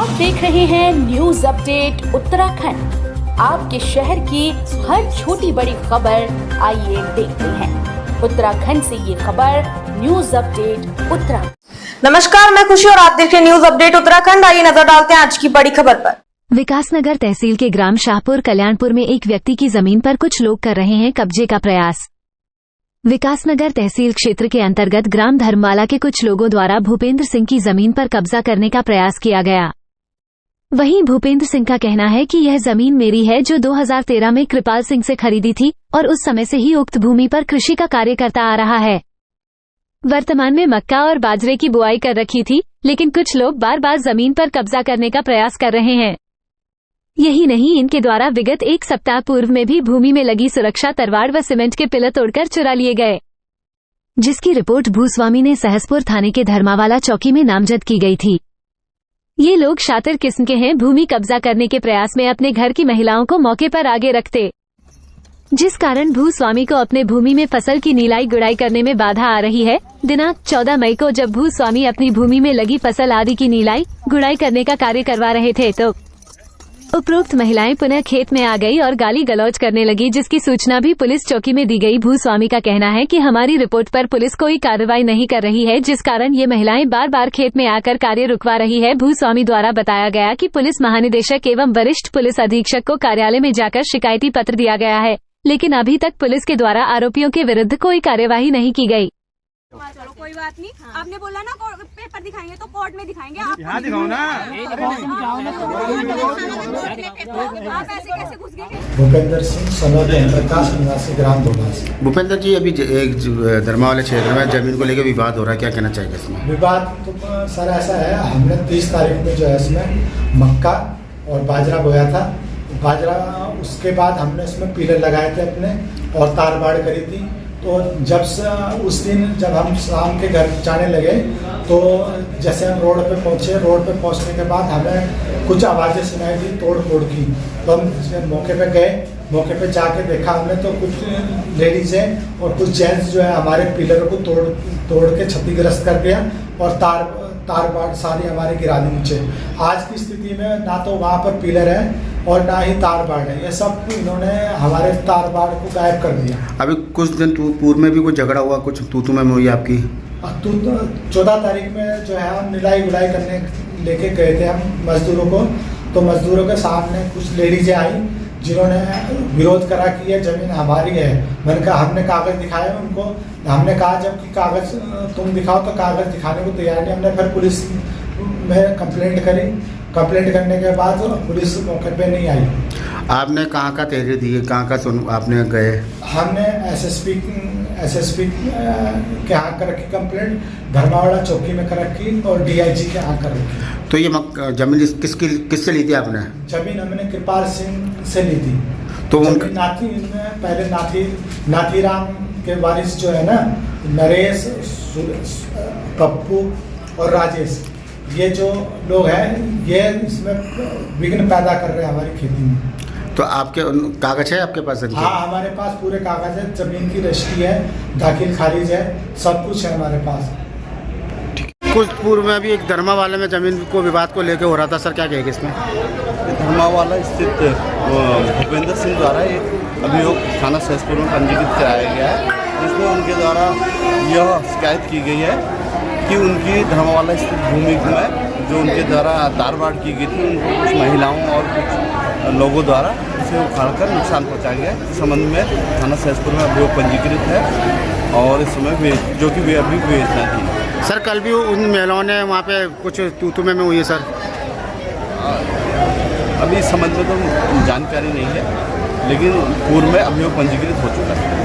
आप देख रहे हैं न्यूज अपडेट उत्तराखंड। आपके शहर की हर छोटी बड़ी खबर आइए देखते हैं। उत्तराखंड से ये खबर न्यूज अपडेट उत्तराखंड। नमस्कार, मैं खुशी और आप देख रहे हैं न्यूज अपडेट उत्तराखंड। आइए नजर डालते हैं आज की बड़ी खबर पर। विकासनगर तहसील के ग्राम शाहपुर कल्याणपुर में एक व्यक्ति की जमीन पर कुछ लोग कर रहे हैं कब्जे का प्रयास। विकासनगर तहसील क्षेत्र के अंतर्गत ग्राम धर्मवाला के कुछ लोगों द्वारा भूपेंद्र सिंह की जमीन पर कब्जा करने का प्रयास किया गया। वहीं भूपेंद्र सिंह का कहना है कि यह जमीन मेरी है, जो 2013 में कृपाल सिंह से खरीदी थी और उस समय से ही उक्त भूमि पर कृषि का कार्य करता आ रहा है। वर्तमान में मक्का और बाजरे की बुआई कर रखी थी, लेकिन कुछ लोग बार बार जमीन पर कब्जा करने का प्रयास कर रहे हैं। यही नहीं, इनके द्वारा विगत एक सप्ताह पूर्व में भी भूमि में लगी सुरक्षा तरवाड़ व सीमेंट के पिलर तोड़कर चुरा लिए गए, जिसकी रिपोर्ट भूस्वामी ने सहसपुर थाने के धर्मावाला चौकी में नामजद की गई थी। ये लोग शातिर किस्म के हैं। भूमि कब्जा करने के प्रयास में अपने घर की महिलाओं को मौके पर आगे रखते, जिस कारण भूस्वामी को अपने भूमि में फसल की निलाई गुड़ाई करने में बाधा आ रही है। दिनांक 14 मई को जब भूस्वामी अपनी भूमि में लगी फसल आदि की निलाई गुड़ाई करने का कार्य करवा रहे थे, तो उपरोक्त महिलाएं पुनः खेत में आ गई और गाली गलौज करने लगी, जिसकी सूचना भी पुलिस चौकी में दी गई। भूस्वामी का कहना है कि हमारी रिपोर्ट पर पुलिस कोई कार्रवाई नहीं कर रही है, जिस कारण ये महिलाएं बार बार खेत में आकर कार्य रुकवा रही है। भूस्वामी द्वारा बताया गया कि पुलिस महानिदेशक एवं वरिष्ठ पुलिस अधीक्षक को कार्यालय में जाकर शिकायती पत्र दिया गया है, लेकिन अभी तक पुलिस के द्वारा आरोपियों के विरुद्ध कोई कार्यवाही नहीं की गई। चलो कोई बात नहीं, आपने बोला ना पेपर दिखाएंगे तो कोर्ट में दिखाएंगे। आप यहाँ दिखाओ ना। आप ऐसे कैसे घुस गए? भूपेंद्र सिंह सनोद प्रकाश निवासी ग्राम धोलास। भूपेंद्र जी, अभी एक धर्मावाले क्षेत्र में जमीन को लेकर विवाद हो रहा है, क्या कहना चाहिए इसमें? विवाद तो सर ऐसा है, हमने 30 तारीख में जो है इसमें मक्का और बाजरा बोया था। बाजरा उसके बाद हमने इसमें पिलर लगाए थे अपने और तार बाड़ करी थी। तो जब से उस दिन जब हम शाम के घर जाने लगे, तो जैसे हम रोड पे पहुंचे, रोड पे पहुंचने के बाद हमें कुछ आवाज़ें सुनाई दी तोड़ फोड़ की। तो हम मौके पे गए, मौके पे जाके देखा हमने तो कुछ लेडीज़ें और कुछ जेंट्स जो है हमारे पिलर को तोड़ के क्षतिग्रस्त कर दिया और तार बाट सारी हमारी गिरा दी नीचे। आज की स्थिति में ना तो वहाँ पर पिलर है और ना ही तार बाड़ है, ये सब इन्होंने हमारे तार बाड़ को गायब कर दिया। अभी कुछ दिन पूर्व में भी कोई झगड़ा हुआ, कुछ तू में हुई आपकी? 14 तारीख में जो है हम निलाई गुलाई करने लेके गए थे हम मजदूरों को। तो मजदूरों के सामने कुछ लेडीजें आई जिन्होंने विरोध करा कि ये जमीन हमारी है। मैंने कहा, हमने कागज दिखाए उनको। हमने कहा जबकि कागज तुम दिखाओ, तो कागज दिखाने को तैयार नहीं। हमने फिर पुलिस में कंप्लेंट करी। कंप्लेंट करने के बाद पुलिस मौके पे नहीं आई। आपने कहाँ का तहरीर दी, कहाँ का आपने गए? हमने एसएसपी के यहाँ कर रखी कंप्लेंट, धर्मावाला चौकी में कर रखी और डीआईजी के यहाँ कर रखी। तो ये जमीन किससे ली थी आपने? जमीन हमने कृपाल सिंह से ली थी। तो पहले नाथीराम के वारिस जो है ना, नरेश, पप्पू और राजेश, ये जो लोग हैं ये इसमें विघ्न पैदा कर रहे हैं हमारी खेती में। तो आपके कागज है आपके पास? हाँ, हमारे पास पूरे कागज है, जमीन की रजिस्ट्री है, दाखिल खारिज है, सब कुछ है हमारे पास। कुछ पूर्व में भी एक धर्मावाले में जमीन को विवाद को लेकर हो रहा था, सर क्या कहेंगे इसमें? धर्मावाला स्थित भूपेंद्र सिंह द्वारा एक अभियोग थाना सहसपुर में पंजीकृत कराया गया है, जिसमें उनके द्वारा यह शिकायत की गई है कि उनकी धर्मावाला स्थित भूमि में जो उनके द्वारा तार बाड़ की गई थी, उनको कुछ महिलाओं और कुछ लोगों द्वारा उसे उखाड़कर नुकसान पहुंचाया गया। इस संबंध में थाना सहसपुर में अभियोग पंजीकृत है और इस समय जो कि वे अभी बेचना थी। सर कल भी उन महिलाओं ने वहाँ पे कुछ तू में हुई है सर? अभी इस संबंध में तो जानकारी नहीं है, लेकिन पूर्व में अभियोग पंजीकृत हो चुका है।